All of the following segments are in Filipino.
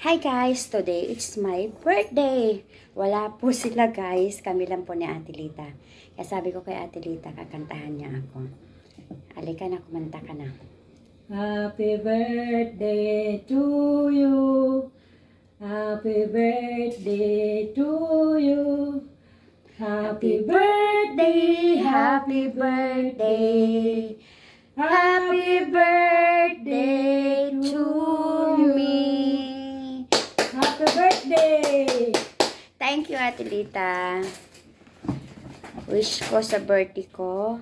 Hi guys! Today it's my birthday! Wala po sila guys. Kami lang po ni Ate Lita. Kaya sabi ko kay Ate Lita, kakantahan niya ako. Halika na, kumanta ka na. Happy birthday to you. Happy birthday to you. Happy birthday, happy birthday. Happy birthday to me! Happy birthday! Thank you, Ate Lita. Wish ko sa birthday ko,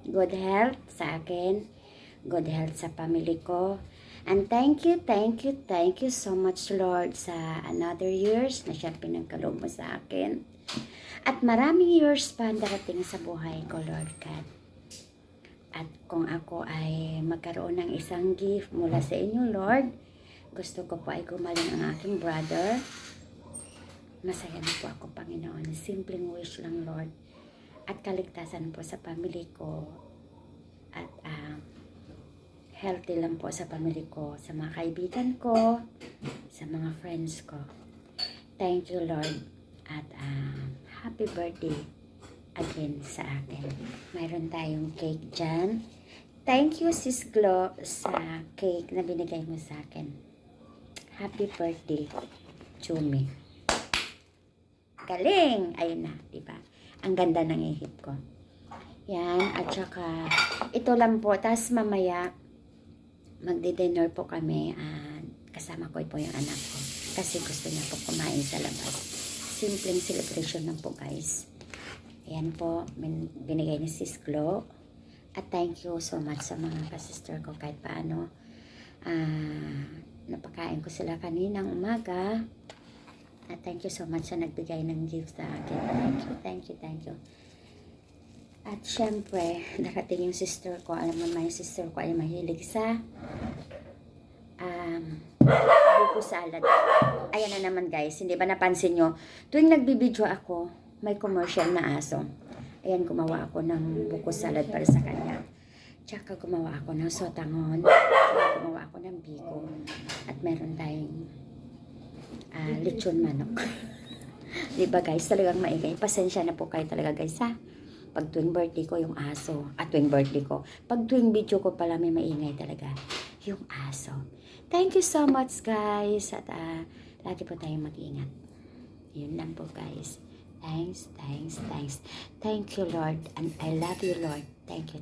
good health sa akin, good health sa family ko. And thank you so much, Lord, sa another years na siya pinagkaloob mo sa akin. At maraming years pa ang darating sa buhay ko, Lord God. At kung ako ay magkaroon ng isang gift mula sa inyo, Lord, gusto ko po ay gumaling ang aking brother. Masaya na po ako, Panginoon. Simpleng wish lang, Lord. At kaligtasan po sa family ko. At healthy lang po sa family ko, sa mga kaibigan ko, sa mga friends ko. Thank you, Lord. At happy birthday again sa akin. Mayroon tayong cake dyan. Thank you, Sis Glo, sa cake na binigay mo sa akin. Happy birthday, Chumi. Galing! Ayun na, diba? Ang ganda ng ihip ko. Yan, at saka, ito lang po. Tapos mamaya, magdi-dinner po kami. Kasama ko po yung anak ko. Kasi gusto niya po kumain sa labas. Simpleng celebration lang po, guys. Ayan po, binigay ni Sis Glo. At thank you so much sa mga kasister ko kahit paano. Napakain ko sila kaninang umaga. At thank you so much sa nagbigay ng gift sa akin. Thank you. At syempre, narating yung sister ko. Alam mo naman yung sister ko ay mahilig sa buko salad. Ayan na naman guys, hindi ba napansin nyo? Tuwing nagbibideo ako, may commercial na aso. Ayan, gumawa ako ng buko salad para sa kanya. Tsaka gumawa ako ng sotangon. Gumawa ako ng biko. At meron tayong lechon manok. Diba guys, talagang maingay. Pasensya na po kayo talaga guys ha. Pag tuwing birthday ko yung aso. Tuwing birthday ko. Pag tuwing video ko pala may maingay talaga. Yung aso. Thank you so much guys. At lagi po tayong mag-ingat. Yun lang po guys. Thanks. Thank you, Lord. And I love you, Lord. Thank you.